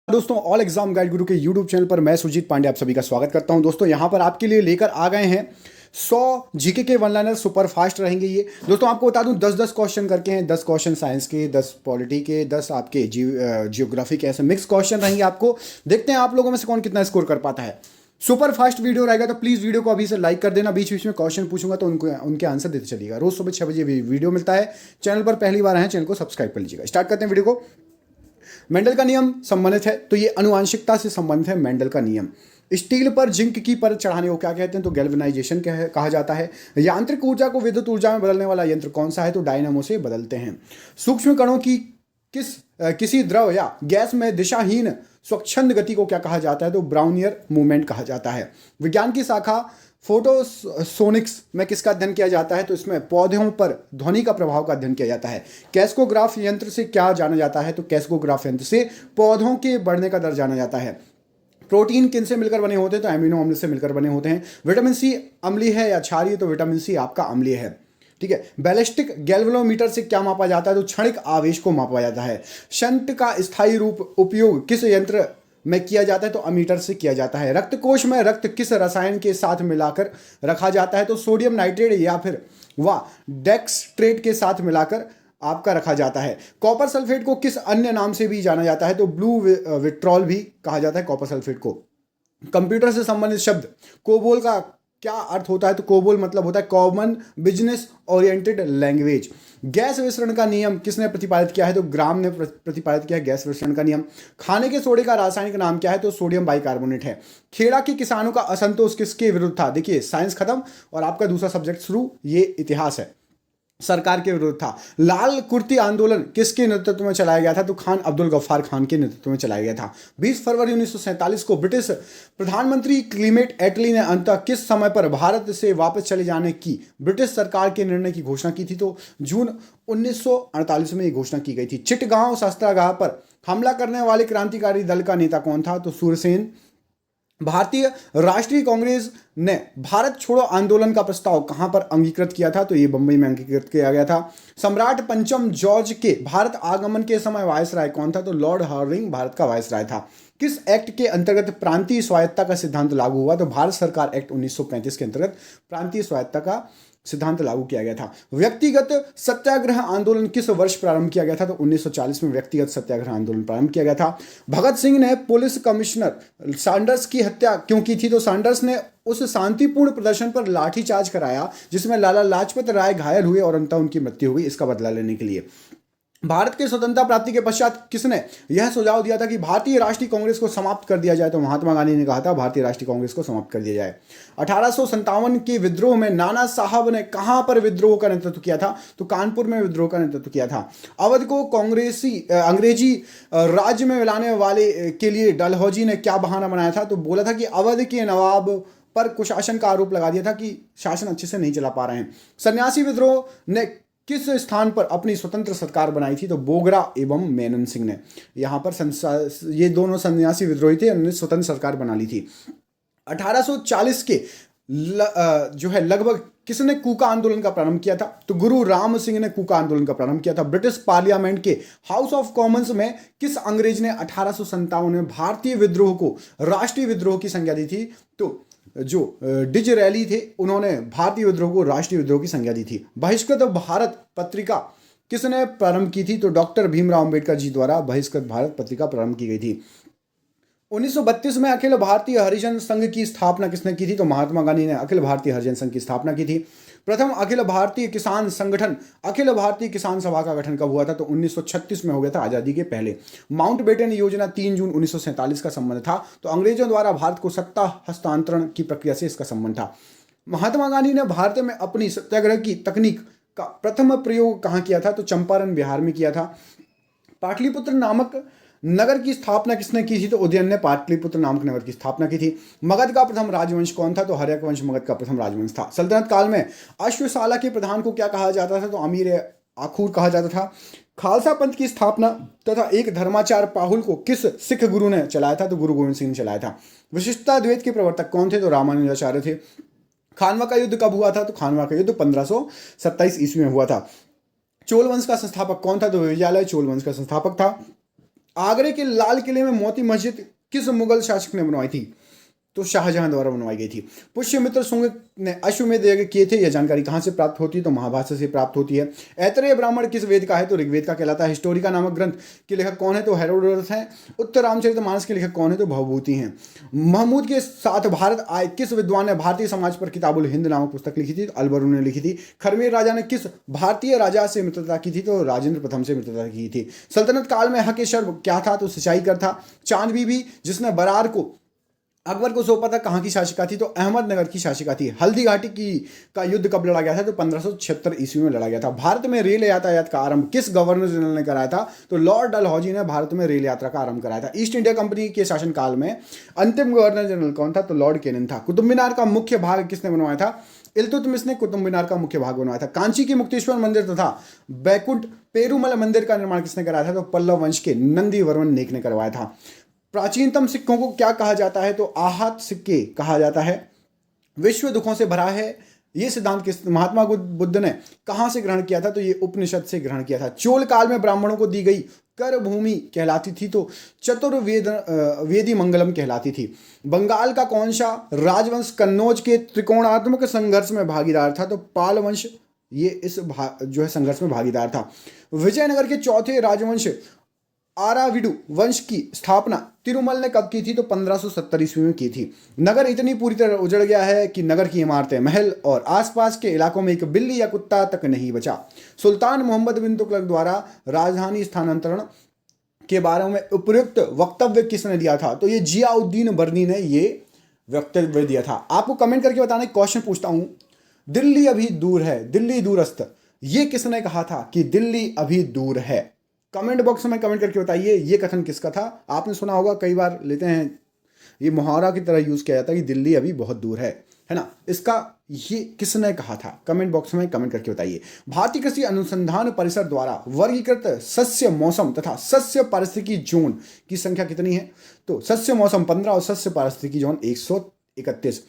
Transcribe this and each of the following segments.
दोस्तों all exam guide गुरु के YouTube channel पर मैं सुजीत पांडे आप सभी का स्वागत करता हूं। दोस्तों यहां पर आपके लिए लेकर आ गए हैं 100 जीके के वन लाइनर सुपर फास्ट रहेंगे ये। दोस्तों आपको बता दूं 10-10 क्वेश्चन करके हैं, 10 क्वेश्चन साइंस के, 10 पॉलिटी के, 10 आपके जियोग्राफी के, ऐसे मिक्स क्वेश्चन रहेंगे। आपको देखते हैं आप लोगों में से कौन कितना स्कोर कर पाता है। सुपर फास्ट वीडियो रहेगा तो प्लीज़ वीडियो को अभी से लाइक कर देना। बीच बीच में क्वेश्चन पूछूंगा तो उनके आंसर देते चलिएगा। रोज सुबह 6 बजे वीडियो मिलता है। चैनल पर पहली बार आए चैनल को सब्सक्राइब कर लीजिएगा। स्टार्ट करते हैं वीडियो को। मेंडल का नियम संबंधित है तो ये अनुवांशिकता से संबंधित है। मेंडल का नियम। स्टील पर जिंक की परत चढ़ाने को क्या कहते हैं? तो गैल्वेनाइजेशन कहा जाता है। यांत्रिक ऊर्जा को विद्युत ऊर्जा में बदलने वाला यंत्र कौन सा है? तो डायनामो से बदलते हैं। सूक्ष्म कणों की किसी द्रव या गैस में दिशाहीन स्वच्छंद गति को क्या कहा जाता है? तो ब्राउनियर मूवमेंट कहा जाता है। विज्ञान की शाखा फोटोसोनिक्स में किसका अध्ययन किया जाता है? तो इसमें पौधों पर ध्वनि का प्रभाव का अध्ययन किया जाता है। कैस्कोग्राफ यंत्र से क्या जाना जाता है? तो कैस्कोग्राफ यंत्र से पौधों के बढ़ने का दर जाना जाता है। प्रोटीन किन से मिलकर बने होते हैं? तो एमिनो अम्ल से मिलकर बने होते हैं। विटामिन सी अम्लीय है या क्षारीय? तो विटामिन सी आपका अम्लीय है। ठीक है। बैलिस्टिक गैल्वेनोमीटर से क्या मापा जाता है? तो क्षणिक आवेश को मापा जाता है। शंट का स्थायी रूप उपयोग किस यंत्र में किया जाता है? तो अमीटर से किया जाता है। रक्त कोश में रक्त किस रसायन के साथ मिलाकर रखा जाता है? तो सोडियम नाइट्रेट या फिर डेक्सट्रेट के साथ मिलाकर आपका रखा जाता है। कॉपर सल्फेट को किस अन्य नाम से भी जाना जाता है? तो ब्लू विट्रॉल भी कहा जाता है कॉपर सल्फेट को। कंप्यूटर से संबंधित शब्द कोबोल का क्या अर्थ होता है? तो कोबोल मतलब होता है common business oriented language. Gas विसरण का नियम किसने प्रतिपादित किया है? तो ग्राम ने प्रतिपादित किया है गैस विसरण का नियम। खाने के सोडे का रासायनिक नाम क्या है? तो सोडियम बाइकार्बोनेट है। खेड़ा के किसानों का असंतोष किसके विरुद्ध था? देखिए साइंस खत्म और आपका दूसरा सब्जेक्ट शुरू, ये इतिहास है। सरकार के विरुद्ध था। लाल कुर्ती आंदोलन किसके नेतृत्व में चलाया गया था? तो खान अब्दुल गफ्फार खान के नेतृत्व में चलाया गया था। 20 फरवरी 1947 को ब्रिटिश प्रधानमंत्री क्लीमेट एटली ने अंततः किस समय पर भारत से वापस चले जाने की ब्रिटिश सरकार के निर्णय की घोषणा की थी? तो जून 1948 में ये घोषणा की गई थी। चिटगांव शस्त्रागार पर हमला करने वाले क्रांतिकारी दल का नेता कौन था? तो सूरसेन। भारतीय राष्ट्रीय कांग्रेस ने भारत छोड़ो आंदोलन का प्रस्ताव कहां पर अंगीकृत किया था? तो ये बंबई में अंगीकृत किया गया था। सम्राट पंचम जॉर्ज के भारत आगमन के समय वायसराय कौन था? तो लॉर्ड हार्डिंग भारत का वायसराय था। किस एक्ट के अंतर्गत प्रांतीय स्वायत्तता का सिद्धांत लागू हुआ? तो भारत सरकार एक्ट 1935 के अंतर्गत प्रांतीय स्वायत्तता का सिद्धांत लागू किया गया था। व्यक्तिगत सत्याग्रह आंदोलन किस वर्ष प्रारंभ किया गया था? तो 1940 में व्यक्तिगत सत्याग्रह आंदोलन प्रारंभ किया गया था। भगत सिंह ने पुलिस कमिश्नर सैंडर्स की हत्या क्यों की थी? तो सैंडर्स ने उस शांतिपूर्ण प्रदर्शन पर लाठीचार्ज कराया जिसमें लाला लाजपत राय घायल हुए और अंततः उनकी मृत्यु हुई, इसका बदला लेने के लिए। भारत के स्वतंत्रता प्राप्ति के पश्चात किसने यह सुझाव दिया था कि भारतीय राष्ट्रीय कांग्रेस को समाप्त कर दिया जाए? तो महात्मा गांधी ने कहा था भारतीय राष्ट्रीय कांग्रेस को समाप्त कर दिया जाए। 1857 के विद्रोह में नाना साहब ने कहां पर विद्रोह का नेतृत्व किया था? तो कानपुर में विद्रोह का नेतृत्व किया था। अवध को अंग्रेजी राज्य में मिलाने वाले के लिए डलहौजी ने क्या बहाना बनाया था? तो बोला था कि अवध के नवाब पर कुशासन का आरोप लगा दिया था कि शासन अच्छे से नहीं चला पा रहे हैं। सन्यासी विद्रोह ने किस स्थान पर अपनी स्वतंत्र सरकार बनाई थी? तो बोगरा एवं मेनन सिंह ने। यहां पर ये दोनों सन्यासी विद्रोही थे, उन्होंने स्वतंत्र सरकार बना ली थी। 1840 के जो है लगभग किसने कूका आंदोलन का प्रारंभ किया था? तो गुरु राम सिंह ने कूका आंदोलन का प्रारंभ किया था। ब्रिटिश पार्लियामेंट के हाउस ऑफ कॉमन्स में किस अंग्रेज ने 1857 में भारतीय विद्रोह को राष्ट्रीय विद्रोह की संज्ञा दी थी? तो जो डिज रैली थे उन्होंने भारतीय विद्रोह को राष्ट्रीय विद्रोह की संज्ञा दी थी। बहिष्कृत भारत पत्रिका किसने प्रारंभ की थी? तो डॉक्टर भीमराव अंबेडकर जी द्वारा बहिष्कृत भारत पत्रिका प्रारंभ की गई थी। 1932 में अखिल भारतीय हरिजन संघ की स्थापना किसने की थी? तो महात्मा गांधी ने अखिल भारतीय हरिजन संघ की स्थापना की थी। प्रथम अखिल भारतीय किसान संगठन अखिल भारतीय किसान सभा का गठन कब हुआ था? तो 1936 में हो गया था, आजादी के पहले। माउंटबेटन योजना 3 जून 1947 का संबंध था। तो अंग्रेजों द्वारा भारत को सत्ता हस्तांतरण की प्रक्रिया से इसका संबंध था। महात्मा गांधी ने भारत में अपनी सत्याग्रह की तकनीक का प्रथम प्रयोग कहाँ किया था? तो चंपारण बिहार में किया था। पाटलिपुत्र नामक नगर की स्थापना किसने की थी? तो उदयन ने पाटलिपुत्र नामक नगर की स्थापना की थी। मगध का प्रथम राजवंश कौन था? तो हर्यक वंश मगध का प्रथम राजवंश था। सल्तनत काल में अश्वशाला के प्रधान को क्या कहा जाता था? तो अमीर आखूर कहा जाता था। खालसा पंथ की स्थापना तथा एक धर्माचार पाहुल को किस सिख गुरु ने चलाया था? तो गुरु गोविंद सिंह ने चलाया था। विशिष्टता द्वैत के प्रवर्तक कौन थे? तो रामानुजाचार्य थे। खानवा का युद्ध कब हुआ था? तो खानवा का युद्ध 1527 ईस्वी में हुआ था। चोल वंश का संस्थापक कौन था? तो विजयालय चोल वंश का संस्थापक था। आगरे के लाल किले में मोती मस्जिद किस मुगल शासक ने बनवाई थी? तो शाहजहां द्वारा बनवाई गई थी। पुष्यमित्र शुंग ने अश्वमेध यज्ञ किए थे, यह जानकारी कहां से प्राप्त होती है? तो महाभारत से प्राप्त होती है। ऐतरेय ब्राह्मण किस वेद का है? तो ऋग्वेद का कहलाता है। हिस्टोरिका नामक ग्रंथ के लेखक कौन है? तो हेरोडोटस हैं। उत्तर रामचरितमानस के लेखक कौन है? तो भवभूति हैं। महमूद के साथ भारत आए किस विद्वान ने भारतीय समाज पर किताबुल हिंद नामक पुस्तक लिखी थी? तो अलबरू ने लिखी थी। खरमेर राजा ने किस भारतीय राजा से मित्रता की थी? तो राजेंद्र प्रथम से मित्रता की थी। सल्तनत काल में हक ए शर्ब क्या था? तो सिंचाई कर था। चांद बीबी जिसने बरार को अकबर को सौंपा था, कहाँ की शासिका थी? तो अहमदनगर की शासिका थी। हल्दी घाटी की का युद्ध कब लड़ा गया था? तो 1576 ईस्वी में लड़ा गया था। भारत में रेल यातायात का आरंभ किस गवर्नर जनरल ने कराया था? तो लॉर्ड डलहौजी ने भारत में रेल यात्रा का आरंभ कराया था। ईस्ट इंडिया कंपनी के शासनकाल में अंतिम गवर्नर जनरल कौन था? तो लॉर्ड केनिन था। कुतुब मीनार का मुख्य भाग किसने बनवाया था? इल्तुतमिश ने कुतुब मीनार का मुख्य भाग बनवाया था। कांची की मुक्तेश्वर मंदिर तथा बैकुंठ पेरूमल मंदिर का निर्माण किसने कराया था? तो पल्लव वंश के नंदी वर्मन नेक ने करवाया था। प्राचीनतम सिक्कों को क्या कहा जाता है? तो आहत सिक्के कहा जाता है। विश्व दुखों से भरा है, ये सिद्धांत किस महात्मा बुद्ध ने कहां से ग्रहण किया था? तो ये उपनिषद से ग्रहण किया था। चोल काल में ब्राह्मणों को दी गई कर भूमि कहलाती थी, तो चतुर्वेद वेदी मंगलम कहलाती थी। बंगाल का कौन सा राजवंश कन्नौज के त्रिकोणात्मक संघर्ष में भागीदार था? तो पाल वंश ये इस जो है संघर्ष में भागीदार था। विजयनगर के चौथे राजवंश आराविडु वंश की स्थापना तिरुमल ने कब की थी? तो 1570 ईस्वी में की थी। नगर इतनी पूरी तरह उजड़ गया है कि नगर की इमारतें, महल और आसपास के इलाकों में एक बिल्ली या कुत्ता तक नहीं बचा। सुल्तान मोहम्मद बिन तुगलक द्वारा राजधानी स्थानांतरण के बारे में उपयुक्त वक्तव्य किसने दिया था? तो ये जियाउद्दीन बर्नी ने ये वक्तव्य दिया था। आपको कमेंट करके बताना, एक क्वेश्चन पूछता हूं, दिल्ली अभी दूर है, दिल्ली दूरस्थ, ये किसने कहा था कि दिल्ली अभी दूर है? कमेंट बॉक्स में कमेंट करके बताइए ये कथन किसका था। आपने सुना होगा, कई बार लेते हैं, ये मुहावरा की तरह यूज किया जाता है कि दिल्ली अभी बहुत दूर है ना। इसका ये किसने कहा था? कमेंट बॉक्स में कमेंट करके बताइए। भारतीय कृषि अनुसंधान परिषद द्वारा वर्गीकृत सस्य मौसम तथा सस्य पारिस्थितिकी जोन की संख्या कितनी है? तो सस्य मौसम 15 और सस्य पारिस्थितिकी जोन 131।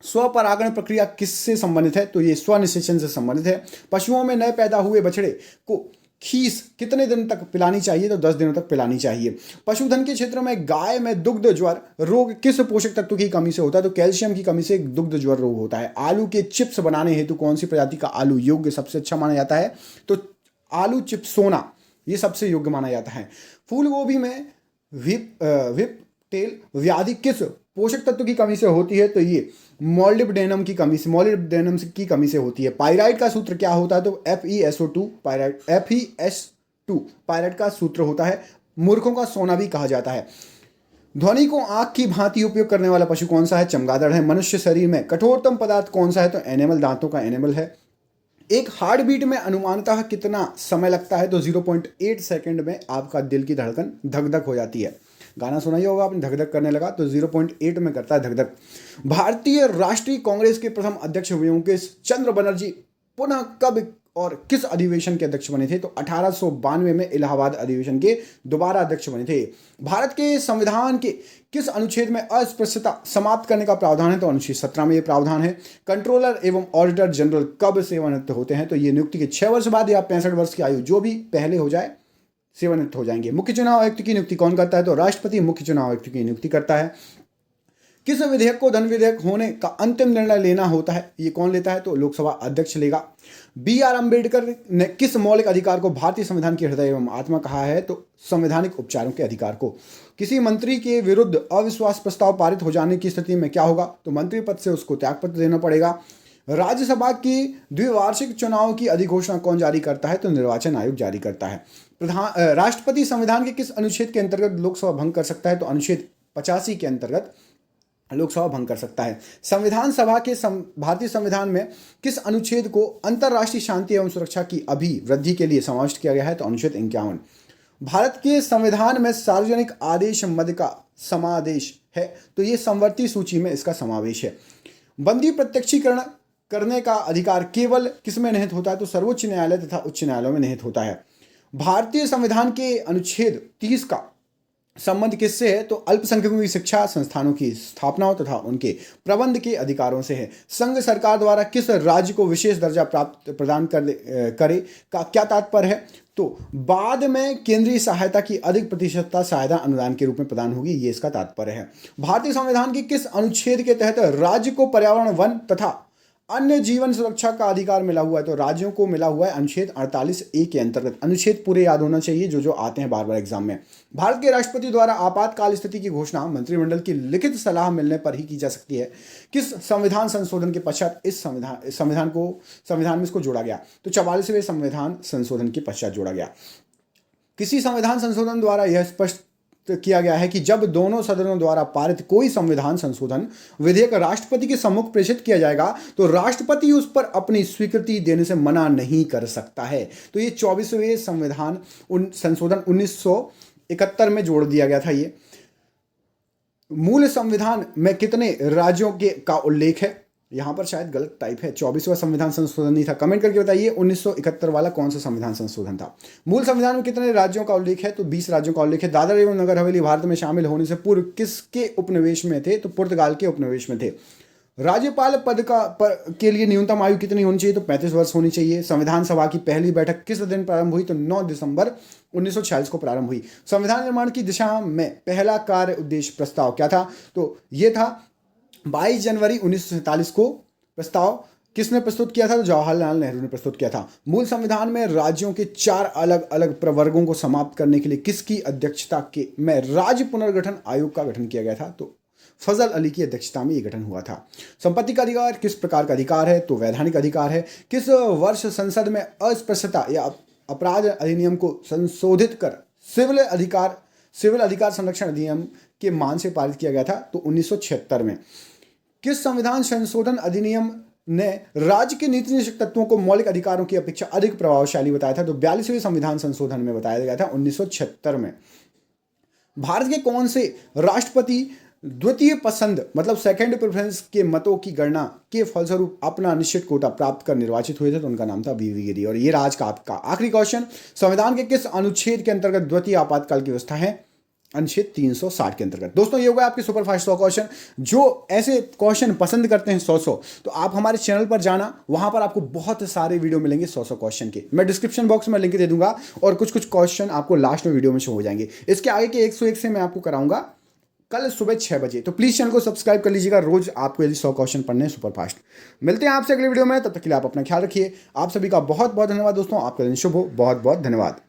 स्वपरागण प्रक्रिया किससे संबंधित है? तो ये स्वनिषेचन से संबंधित है। पशुओं में नए पैदा हुए बछड़े को खीस कितने दिन तक पिलानी चाहिए? तो 10 दिनों तक पिलानी चाहिए। पशुधन के क्षेत्र में गाय में दुग्ध ज्वर रोग किस पोषक तत्व की कमी से होता है? तो कैल्शियम की कमी से दुग्ध ज्वर रोग होता है। आलू के चिप्स बनाने हेतु कौन सी प्रजाति का आलू योग्य सबसे अच्छा माना जाता है? तो आलू चिप्सोना ये सबसे योग्य माना जाता है। फूल गोभी में विप टेल व्याधि किस पोषक तत्व की कमी से होती है? तो ये मोलिब्डेनम की कमी से होती है। पाइराइड का सूत्र क्या होता है? तो FeSO2 पाइराइड का सूत्र होता है। मूर्खों का सोना भी कहा जाता है। ध्वनि को आंख की भांति उपयोग करने वाला पशु कौन सा है? चमगादड़ है। मनुष्य शरीर में कठोरतम पदार्थ कौन सा है? तो एनिमल, दांतों का एनिमल है। एक हार्ट बीट में अनुमानतः कितना समय लगता है? तो 0.8 सेकंड में आपका दिल की धड़कन धक धक हो जाती है। गाना सुना ही होगा आपने, धक धक करने लगा, तो 0.8 में करता है धक धक। भारतीय राष्ट्रीय कांग्रेस के प्रथम अध्यक्ष हुए होंगे चंद्र बनर्जी पुनः कब और किस अधिवेशन के अध्यक्ष बने थे? तो 1892 में इलाहाबाद अधिवेशन के दोबारा अध्यक्ष बने थे। भारत के संविधान के किस अनुच्छेद में अस्पृश्यता समाप्त करने का प्रावधान है? तो अनुच्छेद 17 में ये प्रावधान है। कंट्रोलर एवं ऑडिटर जनरल कब सेवानिवृत्त होते हैं? तो ये नियुक्ति के 6 वर्ष बाद या 65 वर्ष की आयु, जो भी पहले हो जाए, सेवानिवृत्त हो जाएंगे। मुख्य चुनाव आयुक्त की नियुक्ति कौन करता है? तो राष्ट्रपति मुख्य चुनाव आयुक्त की नियुक्ति करता है। किस विधेयक को धन विधेयक होने का अंतिम निर्णय लेना होता है? ये कौन लेता है? तो लोकसभा अध्यक्ष लेगा। BR अम्बेडकर ने किस मौलिक अधिकार को भारतीय संविधान की हृदय एवं आत्मा कहा है? तो संवैधानिक उपचारों के अधिकार को। किसी मंत्री के विरुद्ध अविश्वास प्रस्ताव पारित हो जाने की स्थिति में क्या होगा? तो मंत्री पद से उसको त्यागपत्र देना पड़ेगा। राज्यसभा की द्विवार्षिक चुनाव की अधिघोषणा कौन जारी करता है? तो निर्वाचन आयोग जारी करता है। राष्ट्रपति संविधान के किस अनुच्छेद के अंतर्गत लोकसभा भंग कर सकता है? तो अनुच्छेद 85 के अंतर्गत लोकसभा भंग कर सकता है। संविधान सभा के भारतीय संविधान में किस अनुच्छेद को अंतर्राष्ट्रीय शांति एवं सुरक्षा की अभिवृद्धि के लिए समाविष्ट किया गया है? तो अनुच्छेद 51। भारत के संविधान में सार्वजनिक आदेश मद का समादेश है, तो ये समवर्ती सूची में इसका समावेश है। बंदी प्रत्यक्षीकरण करने का अधिकार केवल किसमें निहित होता है? तो सर्वोच्च न्यायालय तथा उच्च न्यायालयों में निहित होता है। भारतीय संविधान के अनुच्छेद 30 का संबंध किससे है? तो अल्पसंख्यकों की शिक्षा संस्थानों की स्थापना तथा उनके प्रबंध के अधिकारों से है। संघ सरकार द्वारा किस राज्य को विशेष दर्जा प्रदान करे का क्या तात्पर्य है? तो बाद में केंद्रीय सहायता की अधिक प्रतिशतता सहायता अनुदान के रूप में प्रदान होगी, ये इसका तात्पर्य है। भारतीय संविधान के किस अनुच्छेद के तहत राज्य को पर्यावरण, वन तथा अन्य जीवन सुरक्षा का अधिकार मिला हुआ है? तो राज्यों को मिला हुआ है अनुच्छेद 48A के अंतर्गत। अनुच्छेद पूरे याद होना चाहिए जो आते हैं बार बार एग्जाम में। भारत के राष्ट्रपति द्वारा आपातकाल स्थिति की घोषणा मंत्रिमंडल की लिखित सलाह मिलने पर ही की जा सकती है। किस संविधान संशोधन के पश्चात इस संविधान में इसको जोड़ा गया? तो 44वें संविधान संशोधन के पश्चात जोड़ा गया। किसी संविधान संशोधन द्वारा यह स्पष्ट किया गया है कि जब दोनों सदनों द्वारा पारित कोई संविधान संशोधन विधेयक राष्ट्रपति के सम्मुख प्रेषित किया जाएगा तो राष्ट्रपति उस पर अपनी स्वीकृति देने से मना नहीं कर सकता है। तो ये 24वें संविधान संशोधन 1971 में जोड़ दिया गया था। ये मूल संविधान में कितने राज्यों का उल्लेख है? यहां पर शायद गलत टाइप है, 24वां संविधान संशोधन नहीं था। कमेंट करके बताइए 1971 वाला कौन सा संविधान संशोधन था। मूल संविधान में कितने राज्यों का उल्लेख है? तो 20 राज्यों का उल्लेख है। दादरा एवं नगर हवेली भारत में शामिल होने से पूर्व किसके उपनिवेश में थे? तो पुर्तगाल के उपनिवेश में थे। राज्यपाल पद के लिए न्यूनतम आयु कितनी होनी चाहिए? तो 35 वर्ष होनी चाहिए। संविधान सभा की पहली बैठक किस दिन प्रारंभ हुई? तो 9 दिसंबर 1946 को प्रारंभ हुई। संविधान निर्माण की दिशा में पहला कार्य उद्देश्य प्रस्ताव क्या था? तो ये था 22 जनवरी 1947 को। प्रस्ताव किसने प्रस्तुत किया था? तो जवाहरलाल नेहरू ने प्रस्तुत किया था। मूल संविधान में राज्यों के 4 अलग अलग प्रवर्गों को समाप्त करने के लिए किसकी अध्यक्षता में राज्य पुनर्गठन आयोग का गठन किया गया था? तो फजल अली की अध्यक्षता में यह गठन हुआ था। संपत्ति का अधिकार किस प्रकार का अधिकार है? तो वैधानिक अधिकार है। किस वर्ष संसद में अस्पृश्यता या अपराध अधिनियम को संशोधित कर सिविल अधिकार संरक्षण अधिनियम के मान से पारित किया गया था? तो 1976 में। किस संविधान संशोधन अधिनियम ने राज्य के नीति निषेधक तत्वों को मौलिक अधिकारों की अपेक्षा अधिक प्रभावशाली बताया था? तो 42वें संविधान संशोधन में बताया गया था 1976 में। भारत के कौन से राष्ट्रपति द्वितीय पसंद मतलब सेकंड प्रेफरेंस के मतों की गणना के फलस्वरूप अपना निश्चित कोटा प्राप्त कर निर्वाचित हुए थे? तो उनका नाम था वी.वी. गिरी। और ये आज का आपका आखिरी क्वेश्चन, संविधान के किस अनुच्छेद के अंतर्गत द्वितीय आपातकाल की व्यवस्था है? अनुच्छेद 360 के अंतर्गत। दोस्तों ये होगा आपके सुपरफास्ट 100 क्वेश्चन। जो ऐसे क्वेश्चन पसंद करते हैं 100 तो आप हमारे चैनल पर जाना, वहां पर आपको बहुत सारे वीडियो मिलेंगे 100 क्वेश्चन के। मैं डिस्क्रिप्शन बॉक्स में लिंक दे दूंगा और कुछ क्वेश्चन आपको लास्ट में वीडियो में शो हो जाएंगे। इसके आगे के 101 से मैं आपको कराऊंगा कल सुबह 6 बजे। तो प्लीज चैनल को सब्सक्राइब कर लीजिएगा, रोज आपको यदि 100 क्वेश्चन पढ़ने हैं सुपरफास्ट। मिलते हैं आपसे अगले वीडियो में, तब तक के लिए आप अपना ख्याल रखिए। आप सभी का बहुत बहुत धन्यवाद दोस्तों, आपका दिन शुभ हो। बहुत बहुत धन्यवाद।